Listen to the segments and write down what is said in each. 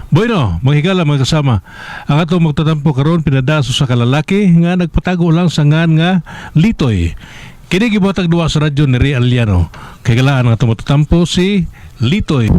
Bueno, mahigala mga kasama. Ang atong magtatampo karon pinadaso sa kalalaki nga nagpatago lang sa ngan nga Litoy. Kini gibuhatag duwa sa radyo ni Ray Aliano. Kay galaan ang atong magtatampo si Litoy.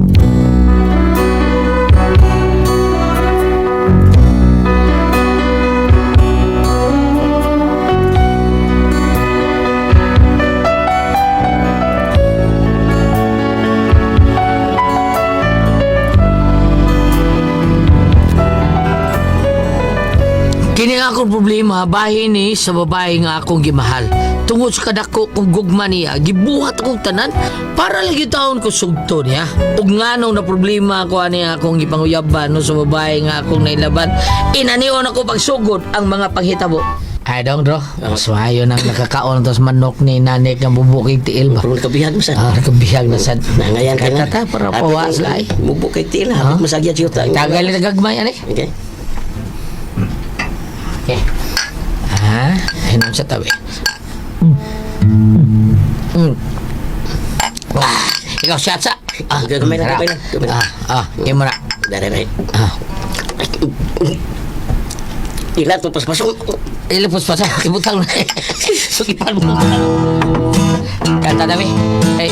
Kini nga akong problema, bahin ni sa babae nga akong gimahal. Tungod sa kadako kong gugma niya, gibuhat akong tanan para lagi taon ko sugto niya. Ug nganong na problema ko niya akong ipanguyaban no, sa babae nga akong nailaban. Inaniwan ako pagsugod ang mga panghitabo. Ay dong bro, mas mayo nang nakakaon tos manok ni nanik nga bubukig tiil ba? Pero kabihag mo sa. Kabihag na sad. Nangayan ka na. Katata para pawas ay. Bubukay tila. Hapit masagya siyo. Tagal na gagmay ani. Okay. Okay. Inom sa tabi. Ikaw siyatsa. Gamay lang, gamay lang. Game mo na. Dari. Ilan to paspasok. Ilapos pa sa ibutang na. Sukipan mo. Kanta tabi.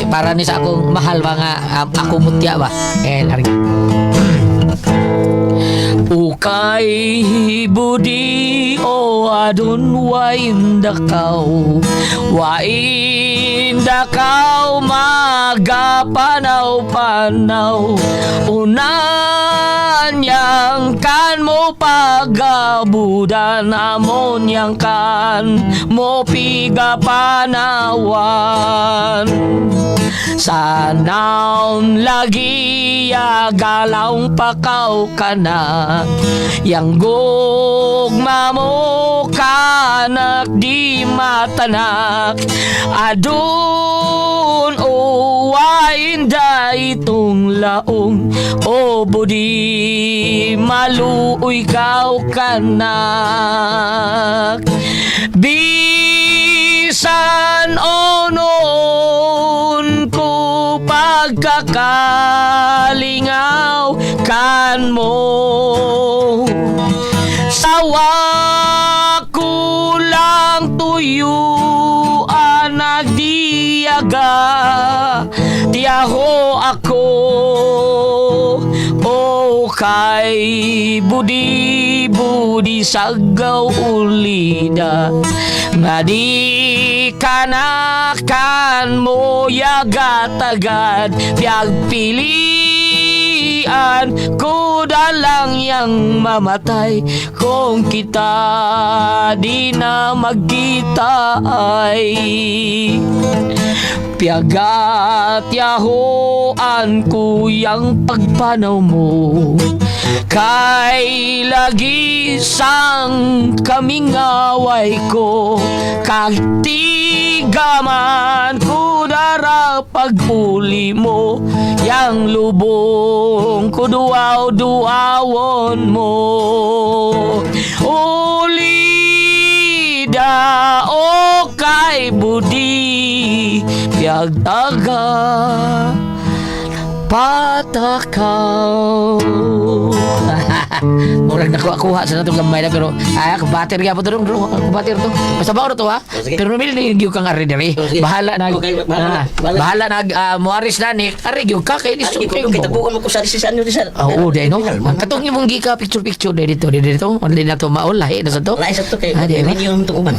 Para ni sa akong mahal ba nga ako mutya ba? Larga. Ukay budi o adun wain dakaw magapanaw-panaw unan yang kan mo pagabudan amon yang kan mo pigapanawan sanaon lagi ya galaw pakaw kana yang gugma mo kanak di matanak adun uwain da itong laong o budi maluoy kau kanak bisan onon ko pagkakalingaw kan mo sawa ko lang tuyo nagdiyaga tiyaho ako o kay budi sagaw ulida nga di kanakan mo yagatagad piyag pilian ko dalang yang mamatay kung kita di na magkita ay piagat yahoan ko yang pagpanaw mo kay lagi sang kaming away ko kahit tigaman ko dara pagpuli mo yang lubong ko duaw-duawon mo ulida o kay budi piagdaga patakaw. Murag nakuha sa natong gamay na pero kabater nga po ito kabater to basta ba to ha pero namili na yung kang ari bahala na bahala na muaris na ni ari yung ka kay listo Kita bukan mo ko sa risisan nyo risan. oo day no katong imong gika picture dito only na to maol lahi na sa to Lain sa to kay di ba yung itong uman.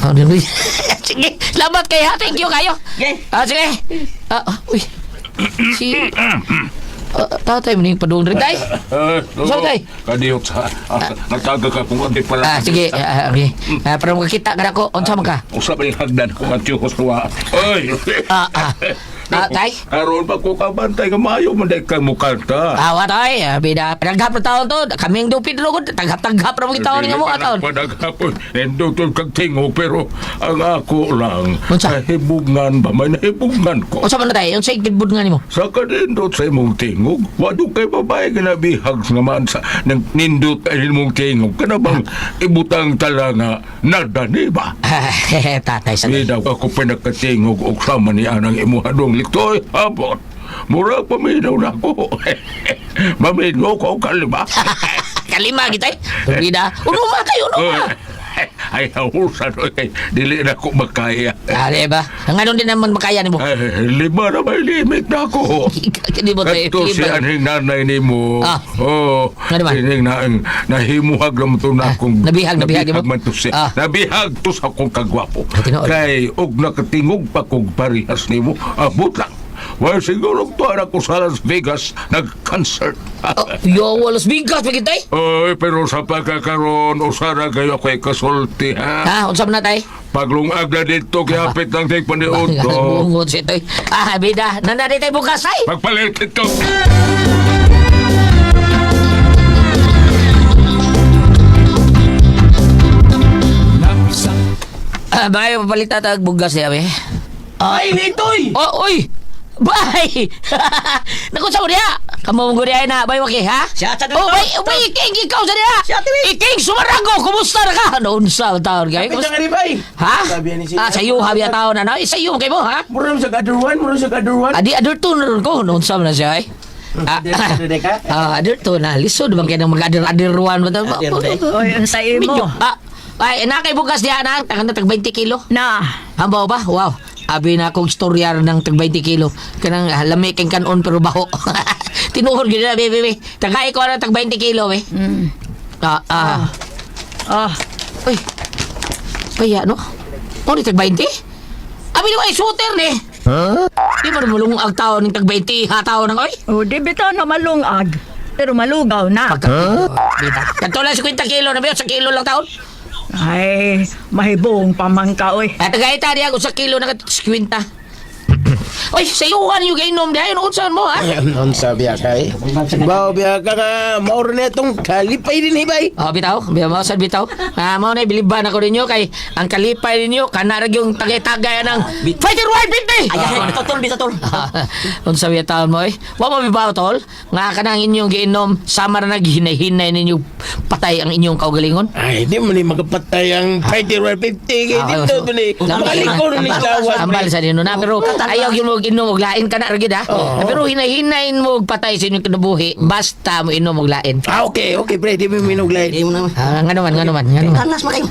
sige salamat kayo thank you kayo sige uy si tatay mo na yung padung rin tay sorry tay kadiyot sa nagtaga ka kung hindi pala sige para makakita ka na ko unsa man ka usap yung hagdan kung at yung kuswa ay tay karoon pa ko kabantay ka mayo manday ka mukanta awa tay bida pinaghap na taon to kaming dupit lugod taghap na mga taon niya mo taon panaghapon endotol kag tingog pero ang ako lang unsa hibungan ba may nahibungan ko unsa man tay unsa igdbud nga nimo sa kadindot sa imong tingog wado kay babae ginabihag nga man sa nang nindot ay imong tingog kana bang ibutang tala nga nadani ba tatay sa Di daw ako pinagkatingog og sama ni anang imuhadong liktoy abot Mura paminaw na ko. Maminaw ko kalima. Kalima kita Bida. Uno ma kayo, uno ma. Ay, hausan. Dili na ko makaya. Ari ba? Ngayon din naman makaya ni mo. Ay, 5 na may limit na ko. Hindi mo tayo. Kato si aning nanay ni mo. Ah. Oo. Ano ba? Ining nahimuhag naman to na akong... nabihag mo? man to siya. Ah. Nabihag to sa akong kagwapo. Ah, tinuod. Kay, og nakatingog pa kong parihas ni mo. Abot lang. Well, siguro to ako sa Las Vegas nag-concert. Yo, walas bigas pa kita Oy, pero sa pagkakaroon, usara kayo ako'y kasulti, ha? Ha, unsa man na tay? Paglungag na dito, kayapit ng tig paniod to. Bungod si Toy. Bida, nanari tayo bukas ay. Pagpalit ito. Bakit papalita tag bugas niya, be? Ay, Litoy! Oh, uy! Bay! Naku sa niya! Kamu mong guriay na, bay, waki, ha? Siya, sa Oh, bay, bay, iking, ikaw sa niya! Siya, tiwi. Iking, sumarago, kumusta na ka? Noon sa taon kayo. Kapit nga ni bay. Ha? Sabi ni siya. Sa iyo, habi ang taon na, no? Sa iyo, kayo mo, ha? Mura sa kadurwan, Adi, adurto na rin ko, noon sa na siya, eh. Deka. Adurto na, lisod, bang kaya nang mag-adir-adirwan mo? Oy, ang sa imo. Ay, nakay bukas niya, anak, tag 20 kilo. Na. Hambaw ba? Wow. Abi na akong storyar ng tag 20 kilo. Kanang lami kang kanon pero baho. Tinuhod gid na, bebe. Tagay ko na tag 20 kilo, be. Oh, Uy. Kaya, no? O, ni tag 20? Abi na ay shooter, ni. Di ba namulong ang tao ng tag 20 hataw ng, oy? oh, di bitaw na malungag. Pero malugaw na. Bida. Kanto lang 50 kilo na ba? Sa kilo lang taon? Ay, mahibong pamangka, oy. At tagay ta diya kung sa kilo na 50. Oy, sayuhan yung gainom diya. Ano saan mo, ha? Ano sabi kay? Bawa biya ka nga, mauro na itong kalipay din bay. Oh, bitaw. Bitaw, saan bitaw? Mao na, biliban ako ninyo kay ang kalipay ninyo, kanarag yung tagay-tagay ng Fighter World 50! Ay, tol, tol. Kung sabi ang taon mo, eh. Wa mo bibaw, tol? Nga ka nang inyong giinom, sama na naghinay-hinay ninyo patay ang inyong kaugalingon? Ay, di mo ni magpatay ang fighter world 50. Kaya dito to ni. Balik ko ni kawan. Ambal sa nino na, pero ayaw yung mo inom og lain ka na ragid, ha? Pero hinay-hinayin mo og patay sa inyong kinabuhi, basta mo inom og lain. Okay, pre. Di mo minuglay. Hindi mo naman. Nga naman. Tanas makayo.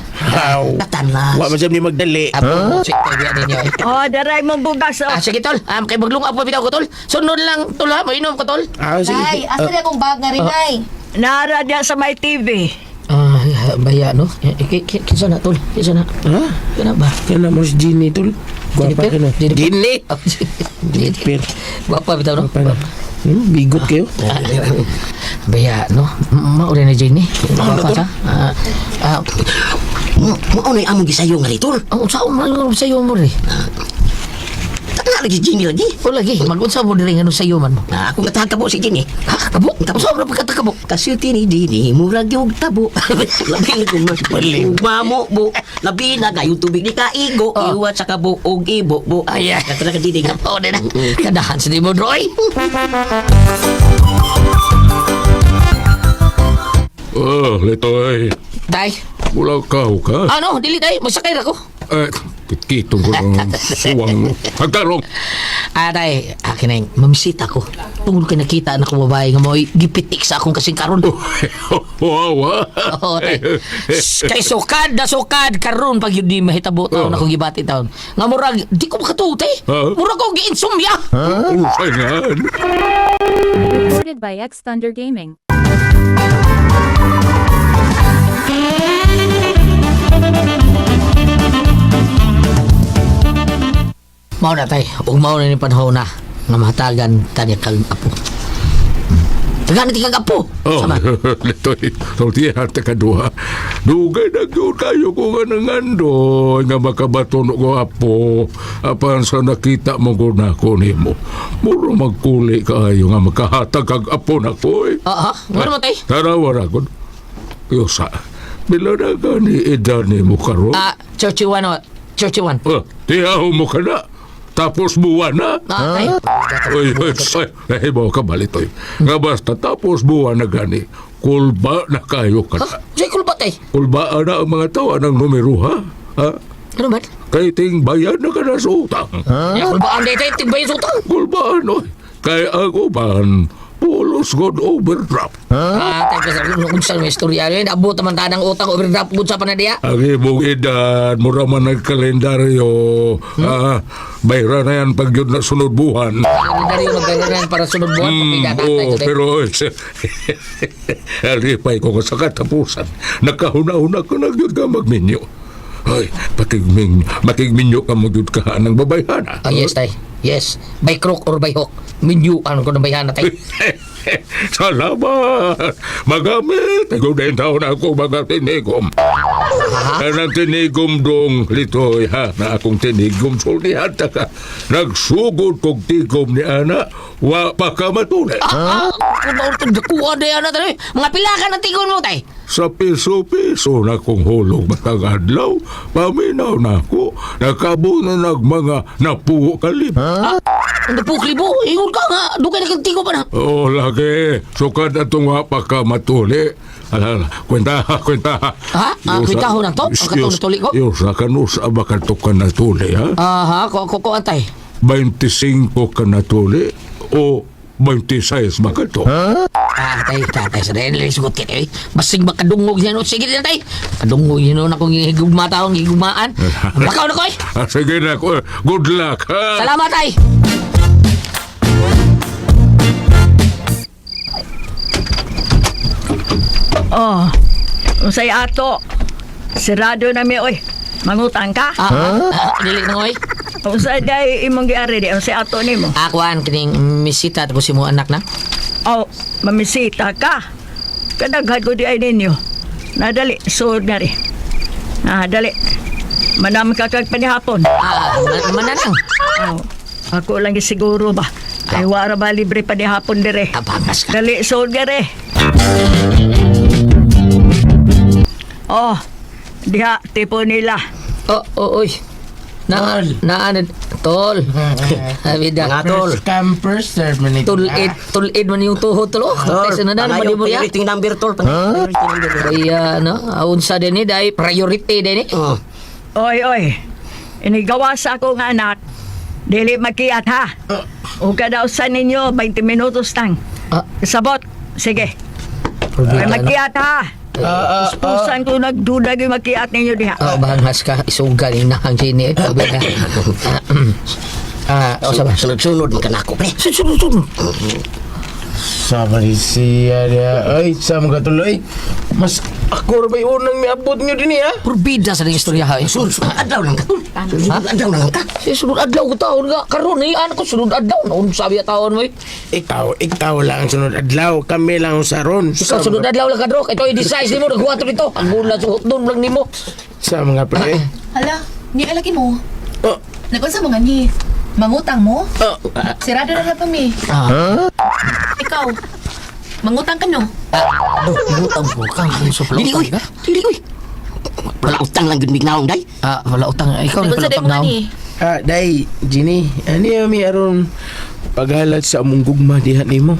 Tanas. Wa man siya ni magdali. Apo, sige, tayo ninyo, eh. Oh, daray mo bugas, oh. Sige, tol. Kay maglungag po bitaw ko, tol. Sunod lang, tol, ha? Mo inom ko, tol. Sige. Ay, asa na akong bag nga rin, ay. Nara diya sa may TV. Baya, no? Kisa na, tol. Kisa na. Ha? Kina ba? Kaya mo si Ginny tol. Guwapa ka na. Ginny? Jennifer. Guwapa, bitaw, no? Bigot kayo. Baya, no? Mauli na, Jenny. Guwapa, sa? Maunay among gisayo nga Litoy. Ang saan mo sa'yo mo, rin? Takna lagi Ginny lagi. O lagi, mag-unsa mo rin ano sa'yo man mo. Ako nga tabo si Ginny. Ha? Kabo? Saan mo pagkatakabo? Kasi tini-dini, murag yung tabo. Labi na kung mas baliw. Mamo, bo. Labi na kayo tubig ni kaigo. Iwat sa kabo, og ibo, bo. Ay, ay. Kata ka dinig. Oo, na. Kadahan sa di mo, Roy. Litoy. Tay, Mula ka. ano? Dili, tay. Magsakay na ko. Kitong ko ng suwang. Hagtarong. Tay, akin na yung mamisita ko. Tungkol ka nakita na ko babae nga mo, gipitik sa akong kasing karon. Wawa. Oo, tay. Kay sukad na sukad karon pag yun di mahitabo taon akong gibati taon. Nga murag, di ko makatuo, tay. Murag ko giinsumya. Usayan. Recorded by X Thunder Gaming. Mao na, tay. Ug mao na ni panahon na nga mahatagan tani kag apo. Tagan ti kag apo. Sama. Litoy. Toltihan ta kadua. Dugay na yun kayo ko nga nangando nga makabaton ko apo. Apan sa nakita mo ko na ko nimo. Muro magkuli kayo nga makahatag kag apo na ko eh. Oo, ngano mo, tay? Tarawa ra ko. Yosa. Bila na gani edad ni mo karon. Churchiwan o. Churchiwan. Tiyaw mo ka na. Tapos buwan na. Tay. Oy, bawa ka balitoy. Nga basta tapos buwan na gani. Kulba na kayo ka na. Say kulba, tay. Kulba na ang mga tawa ng numero, ha? Ha? Ano ba? Kay ting bayan na ka na sa utang. Kulbaan day, tay. Tigbay sa utang. Kulba ano? Kay ako ban, pulos god overdraft. Tayo sa kung saan may istorya yun. Abot naman tanang utang overdraft kung sa panadiya. Ang imong edad, mura man nagkalendaryo. Bayra na yan pag yun na sunod buwan. Dari magkailan para sunod buwan. Pagpida tatay Oo, today. pero alipay ko sa katapusan. Nakahuna-una ko na yun ka magminyo. Ay, matigminyo ka mo yun ka ng babayhana. Yes, tay. Yes. By crook or by hook. Minyu, ano ko na bayana tay. Salamat! Magamit! Ikaw din taon ako mga tinigom. Ang tinigom dong litoy ha, na akong tinigom sultihan ka. Nagsugod kong tigom ni Ana, wa pa ka matulay. Kuha na yan natin. Mga pila ka ng tigon mo tay. Sa piso-piso na kong hulog matang adlaw, paminaw na ako, nakabo na mga napuho kalib. Ang pukli mo. Ingon ka nga. Dugay na kang tigo pa na. Oo, lagi. Sukad atong wa pa ka matuli. Alala, kwenta. Ha? Kwentahon na to? Ang katong natuli ko? Yung sa kanus, abakal to ka natuli, ha? Aha, ko antay. 25 ka natuli o 26 bakal to? Tay, sa rin, sugot kita eh. Basig makadungog yan. Sige din tay. Kadungog yun na kung higugma taong higumaan. Bakaw na ko eh. Sige na, good luck, ha? Salamat tay. Oh, unsay ato. Sirado na mi, oy. Mangutang ka? Dili na ko eh. Unsay day imong giari di? Unsay ato nimo? Akuan, kining misita tapos si mo anak na. Oh, mamisita ka. Kadaghan ko di ay ninyo. Nadali, suod nga rin. Dali. Manam ka kag panihapon. Mananang. Oh, ako lang siguro ba? Ay wara ba libre panihapon dire? Abangas ka. Dali, suod nga rin. Oh, diha, tipo nila. Oy. Naan, tol. Abida. Mga tol. Campers, sir, manito. Tulid man yung tuhod tol. Kasi na naman di mo ya. Rating number tol. Rating number. Kaya aunsa din ni dai priority din ni. Oy. Inigawa sa akong anak. Dili magkiyat ha. O kada usan ninyo, 20 minutos lang. Sabot. Sige. Ay magkiyat ha. Ispusan ko nagduda yung magkiyat ninyo diha. Bangas ka isugal ni nahang sini. Abida. Sunod-sunod magkanako pre. Sunod. Sa Malaysia dia. Ay, sa mga tuloy. Mas ako rin ba yung unang miabot nyo din ha? Purbida sa istorya ha. Sunod adlaw lang ka tol. Sunod adlaw lang ka. Sunod adlaw ko taon nga karon ni anak ko sunod adlaw naun sabi taon mo. Ikaw lang ang sunod adlaw. Kami lang ang saron. Ikaw sunod adlaw lang ka drok. Ito i-decide nimo nagwato dito. Ang mula suot doon lang nimo. Sa mga pre. Hala, ni alaki mo. Oh, Nagkon sa mga ni. Mangutang mo? Sirado na pa mi. Ikaw, mangutang ka no? Mangutang ko ka. Dili koy. Wala utang lang gud mignaong day. Wala utang. Ikaw Nagkon sa day mga ni. day, Ginny. Ano yung aron paghalat sa among gugma diha nimo?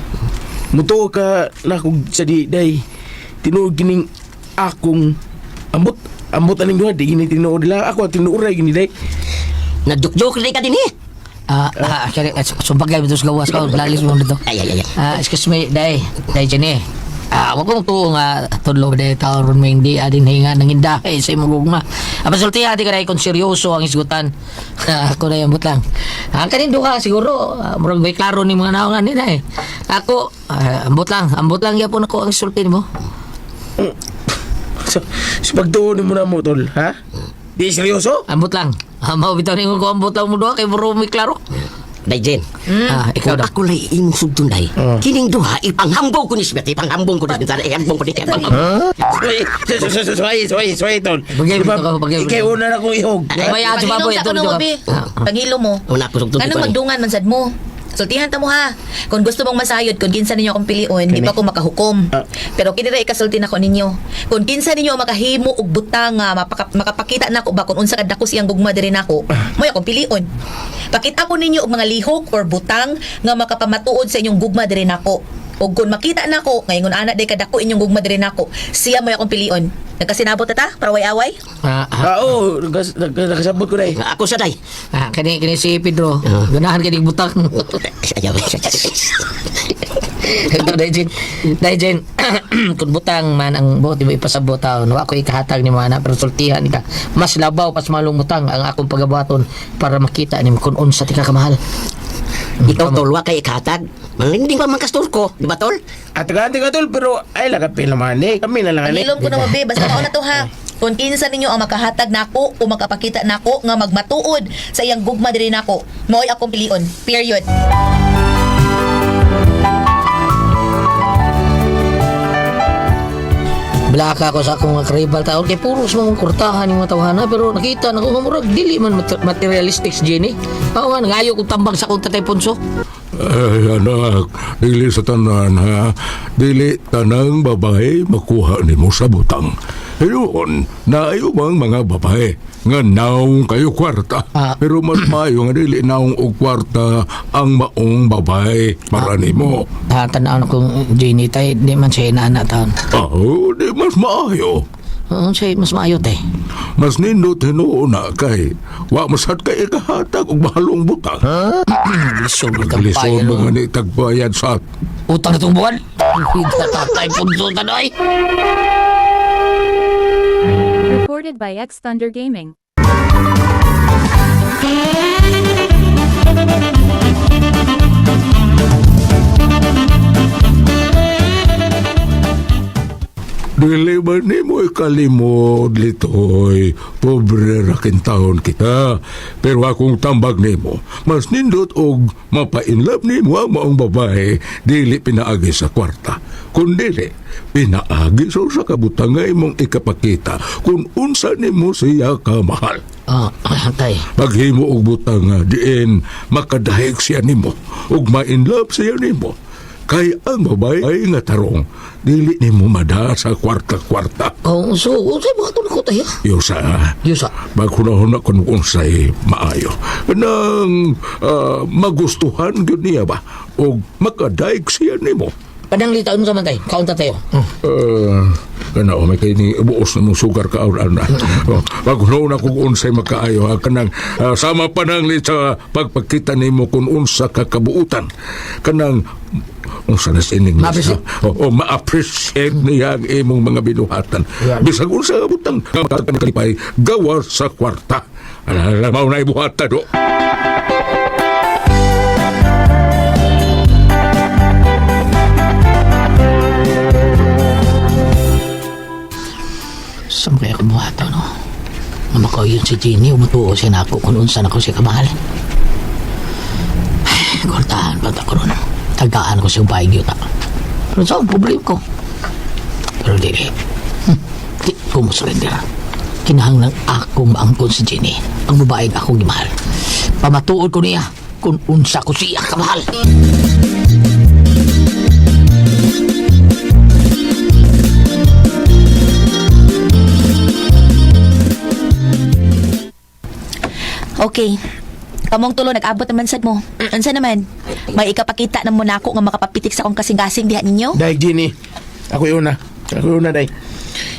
Muto ka na kog sa di day. Tinuod gining akong ambot aning duha di gini tinuod nila. Ako tinuoray gini day. Naduk-duk ka din eh. Kaya sumpagay bitos gawas ka. Lalis mo dito. Ay. Excuse me, day Jenny. Wag kong tuo nga tudlo day taon ron may hindi adin hinga nang indahay sa imong gugma. Pasulti ati ka dai kon seryoso ang isgutan. Ako na yun lang. Ang kanin duha siguro murag may klaro ni mga naongan ni day. Ako ambot lang gyapon ako ang sulti mo. So pagtuon mo na mo tol, ha? Di seryoso? Ambot lang. Mao bitaw ni ko ambot lang mo duha kay muro may klaro. Dayjen. Ikaw daw. Ako lay imong sugdon day. Kining duha ipanghambong ko ni Smith, ipanghambong ko ni Tara, ihambong ko ni Tara. Soy, tol. Bagay Diba, bitaw ka, bagay. Ikaw una na kong ihog. May ato pa po Pag-inom sa ito. kuno mo, be. Pag-ilo mo. Una ko sugdon Anong magdungan man sad mo? Sultihan ta mo ha. Kung gusto mong masayod, kung kinsa ninyo akong pilion, di pa ko makahukom. Pero kinira ikasulti na ko ninyo. Kung kinsa ninyo makahimo og butang nga makapakita na ko ba kung unsa kadako siyang gugma diri nako, mo akong pilion. Pakita ko ninyo og mga lihok or butang nga makapamatuod sa inyong gugma diri nako. O kung makita na ko, ngayon anak day kadako inyong gugma diri nako, siya mo akong pilion. Nagkasinabot na ta para away-away? Oo, nakasabot ko day. Ako sa day. Kini si Pedro. Ganahan kini butang. Ayaw. Ito, Dayjen, kung butang man ang buot, di ba ipasabot taon, wa ko ikahatag ni mga anak, pero sultihan ka. Mas labaw, pas malong butang ang akong pagabaton para makita ni kung unsa ti ka kamahal. Ikaw tol, wa kay ikatag. Malinding pa man kastor ko, di ba tol? At ganti ka tol, pero ay lagapil naman eh. Kami na lang Pangilom ko na mabe, basta mauna to ha. Kung kinsa ninyo ang makahatag nako o makapakita nako nga magmatuod sa iyang gugma diri nako, mao'y akong pilion. Period. Blaka ko sa akong mga karibal taon, kay puros mong kurtahan yung mga tawhana, pero nakita na ko mamurag, dili man materialistic si Jenny. Awan, ngayo kong tambang sa akong tatay Ponso. Ay, anak, dili sa tanan, ha? Dili tanang babae makuha ni mo sa butang. Ayun, naayumang mga babae nga naong kayo kwarta. Pero mas maayo nga dili naong og kwarta ang maong babae para nimo. Tanaan akong Jenny tay, di man siya inaanak taon. Di mas maayo. Siya mas maayot eh. Mas nindot hinuuna kay wa masad kay ikahatag og mahalong butang. Lisod ng Lisod kampayan. mga ni tagbayad sa Utang na itong buwan. Tatay Ponso tanoy. Recorded by X Thunder Gaming. Dili ba ni mo ikalimod, Litoy? Pobre rakin taon kita. Pero akong tambag ni mo, mas nindot og mapainlove ni mo ang maong babae, dili pinaagi sa kwarta. Kung dili, pinaagi sa kabutangay mong ikapakita kung unsa ni mo siya kamahal. Tay. Paghimo og butang diin, makadahig siya ni mo, og ma-inlove siya ni mo. Kay ang babae ay nga tarong, dili ni mo mada sa kwarta-kwarta. So, unsay mga ito na ko tayo? Yusa, magkunahon na kung unsay maayo. Nang magustuhan yun niya ba? O makadaig siya ni mo. Padang litaon mo sa mantay. Kaunta tayo. Kana may kay ni buos na mong sugar ka na. Magkunahon na kung unsay makaayo. Kanang sama pa nang sa pagpakita ni mo kung unsa kakabuutan. Kanang unsa na sining ma-appreciate niya ang imong mga binuhatan. Bisag unsa butang kalipay gawa sa kwarta. Alamaw na ibuhatan do. Saan kaya kumuha ito, no? Namakaw yun si Jenny, umutuo siya na ako kung unsan ako siya kamahal. Ay, kortahan pa ito ko ron. Tagaan ko siya bahay ta. Pero saan ang problem ko? Pero di ko mo surrender. Kinahanglang akong maangkon si Jenny. Ang babae akong gimahal. Pamatuod ko niya kung unsa ko siya kamahal. Okay. Kamong tulo nag-abot naman sad mo. Unsa naman? May ikapakita na mo nako nga makapapitik sa akong kasing-kasing diha ninyo? Day, Jenny. Ako una, day.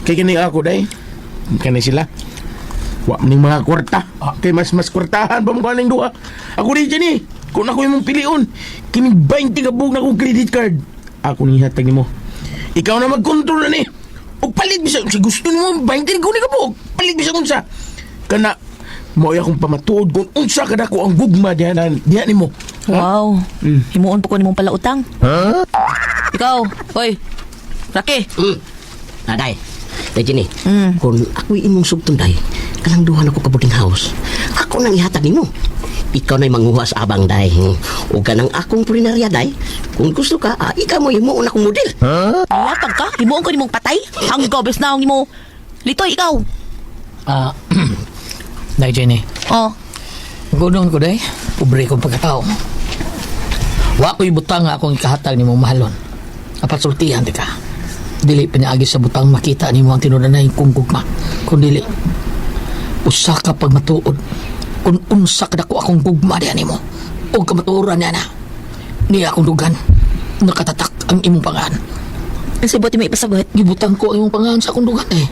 Kay kini ako, day. Kani sila. Wa maning mga kwarta. Kay mas kwartahan pa mo kaning duha. Ako di, Jenny. Kung ako yung piliun, kining 20 kabog na kong credit card. Ako ning hatag nimo. Ikaw na mag-control na ni. O palit bisa, si gusto nimo 20 ko ni kabog. Palit bisa kung sa. Kana, mo akong pamatuod kung unsa kada ko ang gugma diha nimo. Wow. Himuon po ko nimong pala utang. Ikaw, oy. Rocky. Day, Jenny, kung ako imong subtong day, kalang duha na ko ka boarding house. Ako nang ihatag nimo. Ikaw na'y manguha sa abang, day. O ganang akong pulinarya, day. Kung gusto ka, ikaw mo himuon akong model. Latag ka? Himuon ko nimong patay? Ang gobes na ang imo. Litoy, ikaw. Day, Jenny. Oh. Gudon ko, day. Pobre kong pagkatao. Wa ko'y butang nga akong ikahatag ni mong mahalon. Apat sultihan, tika. Dili pinaagi sa butang makita ni mo ang tinunanay kong gugma. Kung dili, usa ka pag matuod. Kung unsa ka dako akong gugma diyan ni mo. O kamatuoran niya na. Niya akong dugan. nakatatak ang imong pangan. Sibot may ipasabot. Gibutang ko ang imong pangan sa akong dugan eh.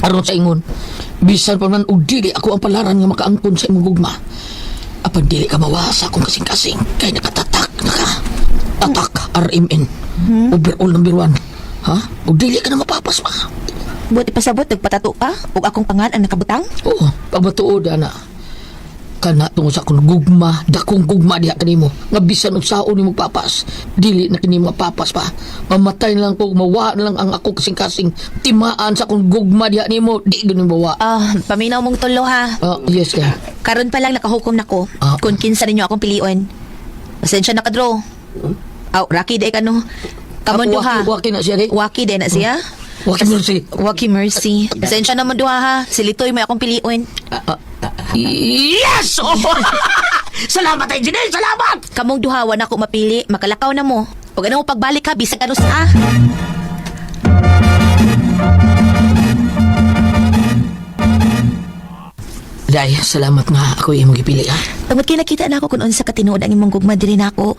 Aron sa ingon, bisan pa man og dili ako ang palaran nga makaangkon sa imong gugma. Apan dili ka mawasa akong kasing-kasing kay nakatatak RMN. Overall number 1. Ha? O dili ka na mapapas pa. Buti pasabot, nagpatato pa. Ug akong pangan ang nakabutang. Oo, pagmatuod ana. Kana tungod sa akong gugma, dakong gugma diha kanimo. Nga bisan og saon nimo papas, dili na kini mapapas pa. Mamatay na lang ko, mawa na lang ang ako kasing-kasing timaan sa akong gugma diha nimo, di gani mawa. Paminaw mong tulo ha. Yes ka. Karon pa lang nakahukom nako. Kung kinsa ninyo akong pilion. Pasensya na ka, Dro. Rocky day ka no. Kamon duha. Waki na siya di. Waki day na siya. Waki mercy. Waki mercy. Pasensya naman duha ha. Si Litoy may akong pilion. Yes! Oh! Salamat ay Janine, salamat! Kamong duhawan ako mapili, makalakaw na mo. Huwag ano mo pagbalik ha, bisag ano sa Day, salamat nga ako imong gipili ha. Tungod kay nakita na ako kung unsa ka tinuod ang imong gugma diri nako.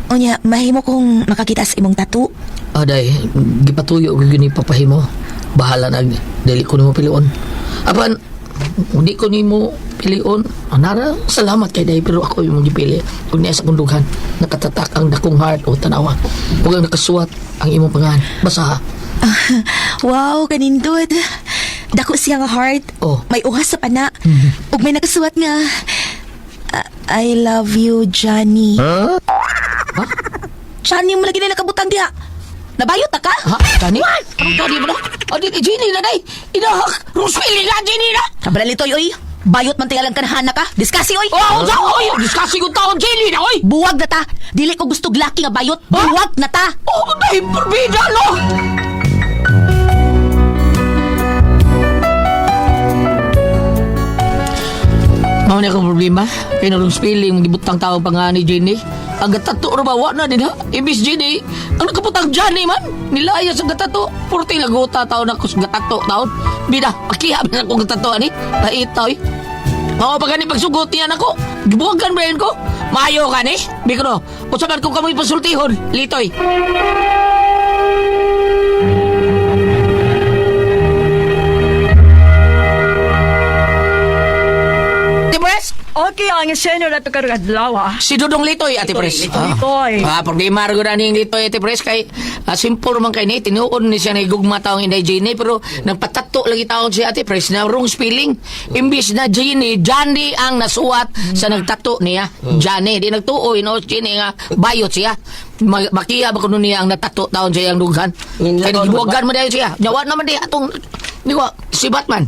Unya, mahimo kong makakita sa imong tattoo. Day, gipatuyo ko gini papahimo. Bahala na, dili ko nimo pilion. Apan, hindi ko nimo pilion. Anara, salamat kay Day, pero ako imong gipili. Kung niya sa kundugan, nakatatak ang dakong heart o tanawa. Huwag ang nakasuwat ang imong pangalan. Basa ha. Wow, kanindod. Dako siya nga heart. Oh. May uhas sa pana. Ug may nakasuwat nga, I love you, Johnny. Ha? Johnny, mo lagi na nakabutang diha. Nabayot ta ka? Ha? Kani? Ang kani mo na? Di, Jenny na, Day. Inahak. Rosemary na, Jenny na. Kabralitoy, oy. Bayot man tingalang kanahana ka. Diskasi, oy. Oy! Discussing ko taon, Jenny na, oy! Buwag na ta. Dili ko gusto glaki nga bayot. Buwag na ta. Day, porbida, no? Mao na akong problema. Kaya nung spelling, magibutang tao pa nga ni Jenny. Ang gatato ro ba? Wa na din ha? Ibis Jenny, ang nakaputang Johnny man. Nilaya sa gatato. Purti laguta taon ako sa gatato taon. Bida, pakihap na akong gatato ani. Paitaw eh. Oo, pag gani pagsugot niyan ako. Gibuwagan ba yun ko? Maayo ka ni? Bikro, usapan ko kamoy pasultihon. Litoy. Tipres? Okay, ang senyo na ito kargadlaw Si Dudong Litoy, Ate Pres. Litoy. Problema rin ko na niyang Litoy, Ate Pres. Kay simple man kay ni. Tinuon ni siya na igugma taong Inday Jenny. Pero nagpatato lagi taong si Ate Pres na wrong spelling. Imbis na Jenny, Johnny ang nasuwat sa nagtato niya. Johnny. Di nagtuoy, no? Jenny nga bayot siya. Makiya ba kuno niya ang natato taon siya ang dugan. Kaya nagbuwagan mo dahil siya. Nyawa naman di atong, di ko, si Batman.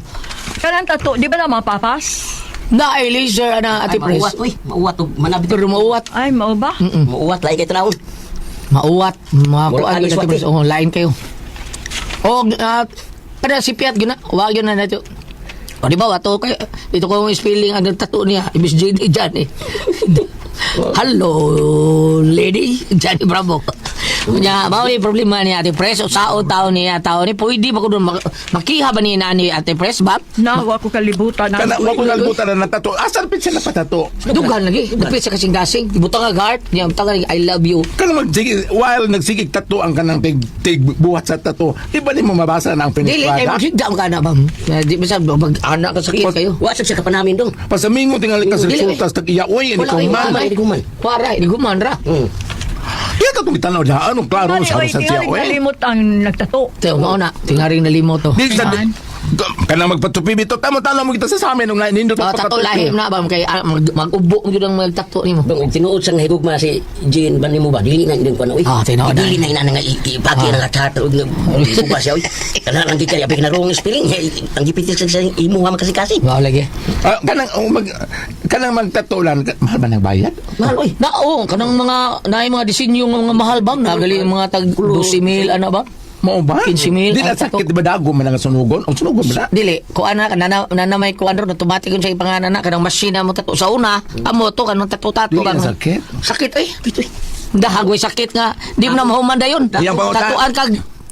Kanang tato, di ba na mapapas? Na ay laser na Ate Pres. Mauwat, uy. Mauwat. Manabit. Pero mauwat. Ay, mao ba? Mauwat, lahi kay tanawon. Mauwat. Mga Wala kuan agis Ate wat, Pres. Oh, lain kayo. Oh, kada si Piat gina. Wag yun na nato. O di ba wato kay ito ko yung spelling ang tattoo niya. Ibis Jenny Johnny. Hello, lady. Johnny Bravo. Nya, mao ni problema ni Ate Pres. O saon taon niya taon ni pwede ba ko doon makiha ba ni nani Ate Pres ba? Nawa ko kalibutan na. Kana wa ko nagbutan na tato. Asar pit siya na patato. Dugan lagi. Dapit sa kasing-gasing. Ibutang nga heart. Niya, ibutang nga I love you. Kana magsige while nagsigig tato ang kanang tig buhat sa tato. Di ba ni mo mabasa na ang Dili, finished eh, product? magsigdam ka na, ma'am. Di ba sabi, mag-anak ka sakit kayo. Wasap siya ka pa namin dong. Pasamingo tingali ka sa Dili, resultas tag-iya. Uy, ini Wala ko kayo man. hindi guman. Para, hindi guman ra. Iya ka tumitanaw na. Anong klaro Mali, sa oy, sa siya? tingaling Uy. kalimot ang nagtato. Teo, mauna. Tingaring nalimot to. Di sa Man. kana magpatupi bito. Tama-tama mo kita sa amin nung nindot Tato lahim na ba? Kay mag-ubo mo yun ang magtato ni mo. Dong, tinuod sa nahigugma si Jean ba nimo ba? Dili na hindi ko na, uy. Tinuod na. Dili na ina nga ipagi na charter og nagbuba siya, uy. Kana lang gikay apik na wrong spelling. Ang gipitil sa imo nga makasi-kasi. Wow, lagi. Kanang magtato lang. Mahal ba nagbayad? Mahal, uy. Naong, kanang mga, naay mga disenyo ng mga mahal bang? Nagali mga tag 12,000, ano ba? Mao ba? 15,000 Di na ang tato. sakit ba dago man ang sunugon? O sunugon ba na? Dili, kuan na, nanamay kuan ron, automatic yun sa ipanganan na, kanang masina mo tato. Sa una, amo to, kanang tato-tato. Dili na kanang- sakit? Sakit, eh. Dahagoy sakit nga. Di mo na mahumanda yun. Iyang panguta- Tatuan kag,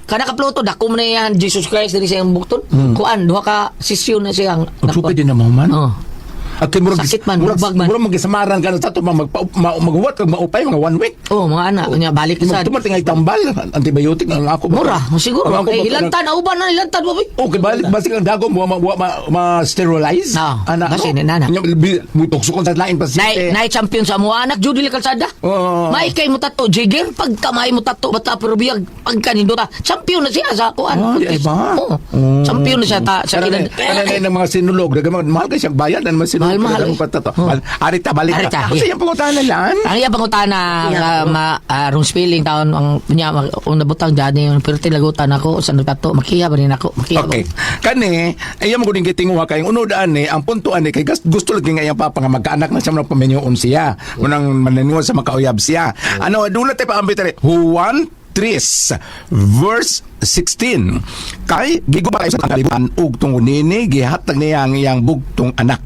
kana ka Pluto, dako mo na yan, Jesus Christ, dili siyang bukton. Kuan, duha ka sisyon na siyang. Magsupit din na mahuman? Oh. Akin murag Sakit man, bugbag man. murag magisamaran ka na sa to maghuwat kag maupay mga 1 week. Oh, mga anak, nya balik sa Tumating ay tambal, antibiotic ang ako. mura, siguro. Ang ako Okay, ba- ilantan, uban na ilantan mo. Okay, balik basi ang dago ma-sterilize. Kasi nana. Mutok-sukon sa lain pasyente. Nay champion sa mga anak, Judy Calzada. Oo. May kay mo tato, Jigger, pagka may mo tato, bata pero biyag, pagka nindota, champion na siya sa kuan. Ay ba? Oo. Champion na siya sa kinan. Kanang ng mga sinulog, mahal ka siyang bayad ng mga sinulog. Mahal, eh. Arita, balik Arita, ka. Kasi yeah. yung pangutan na lang. Ang iya pangutana rong spelling taon ang punya una butang dani pero tilagutan ako sa nagtato makiya ba rin ako makiya Okay. Kani, ayaw mo kuning gitinguha kay unodaan ni ang punto ani kay gusto lagi nga iyang papa nga magkaanak na siya ng pamenyoon siya. Munang mananiwa sa makauyab siya. Ano, dula tayo pa ambitare. Juan 3 verse 16 kay gigo ba kayo sa kalibutan ug tungunini gihatag niya ang iyang bugtong anak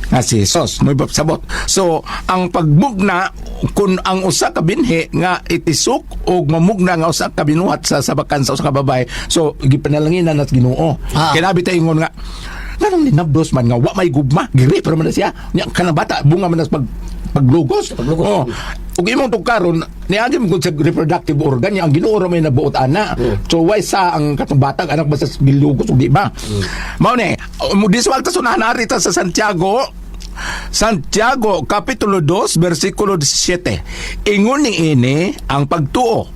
nga si Jesus may sabot. So ang pagbugna kun ang usa ka binhi nga itisok og mamugna nga usa ka binuhat sa sabakan sa usa ka babae, so gipanalanginan at Ginoo. Kinabi tayo ingon nga nanong ninabdos man nga wa may gugma giri pero man na siya nya kanang bata bunga man sa paglugos. Oh. Ug imong tugkaron niagi mo sa reproductive organ ang Ginoo ra may nabuot ana. So why sa ang katong batang anak basta gilugos ug di ba? Mao ni diswal ta sunahan arita sa Santiago Kapitulo 2 versikulo 17. Ingon ni ini ang pagtuo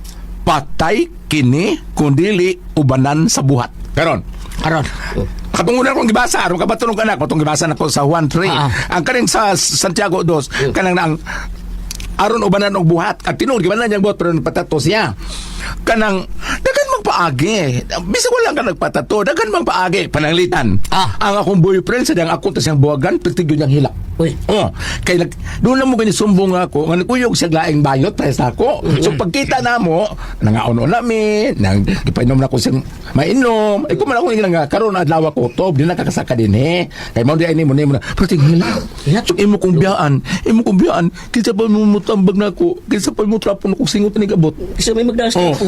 patay kini kundili ubanan sa buhat. Karon katungunan kong gibasa aron kabatunong anak katong gibasa nako sa Juan 3 ang kaning sa Santiago 2 kanang nang aron ubanan og buhat at tinuod gibanan niyang buhat pero patato siya kanang dagan magpaagi bisag wala ka nagpatato dagan magpaagi pananglitan ang akong boyfriend sa dang ako ta siyang buwagan pertigyo niyang hilak. Kay doon na mo gani sumbong ako nga nagkuyog siya laing bayot para sa ako. So pagkita na mo nangaon nami nang gipainom na ko siyang mainom ay kuman ako nga karon adlaw ko tob di na kakasaka dinhi kay mao di ay nimo pertig hilak so imo kong biyaan kinsa pa mo mutambag na ako kinsa pa mo trapon ko singot ni gabot Kisa may magdastro ko.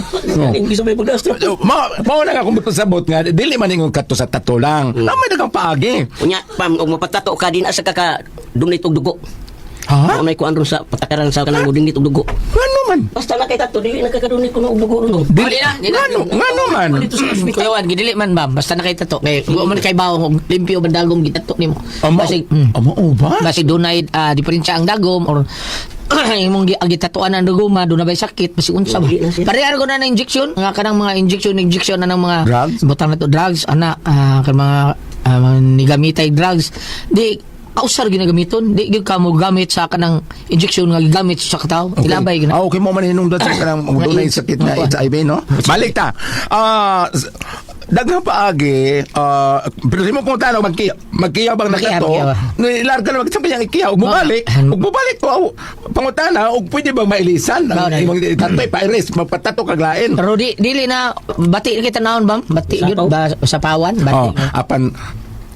Kisa may magdastro ko. mao na nga akong sabot nga dili man ingon kadto sa tato lang namay dagang paagi. Unya, pam, og mapatato ka din asa ka dunay tugdugo. Ha? Unay ko andron sa patakaran sa kanang muding tugdugo. Ano man? Basta na kay tato dili nakakadunay ko ng dugo ron. Dili ngano man? Kuya Juan, gidili man ba basta na kay tato kay wa man kay bawong og limpyo ba dagom gitato nimo basig ba? basig dunay diferensya ang dagom or imong gitatuan ang duguma do na bay sakit basi unsa ba pareha ko na ng injection nga kanang mga injection na ng mga Drugs? butang na to drugs ana kan mga nigamitay drugs di kausar ginagamiton di gyud ka mo gamit sa kanang injection nga gigamit sa katao ilabay gina Okay mo man hinungdan sa kanang dunay sakit na HIV no. Balik ta. Daghang paagi pero mo kung tanaw magkiya bang nakato nilarga na magsabi yang ikiya ug mobalik ko pangutana ug pwede bang mailisan ang imong tatoy pa-iris magpatato kag lain. pero dili na bati kita naon bam bati gyud ba sa pawan bati apan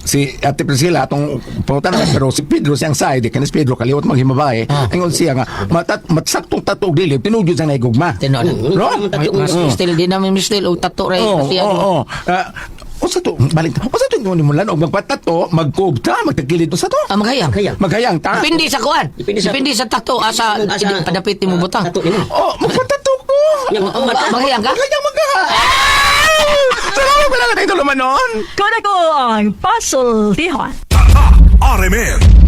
si Ate Priscilla atong pangutana pero si Pedro siyang side kanis Pedro kaliwat maghimabae ingon siya nga matsaktong tato og dili tinugid sa naigugma tinuod no still di namin still og tato ray kasi usa to balik usa to ingon mo lan og magpatato magkubta magtagilid usa to maghayang ta depende sa kuan depende sa tato asa padapit mo butang magpatato ko maghayang ka salamat pala natin tuluman noon Kuna ko ang puzzle, Tihon. RMN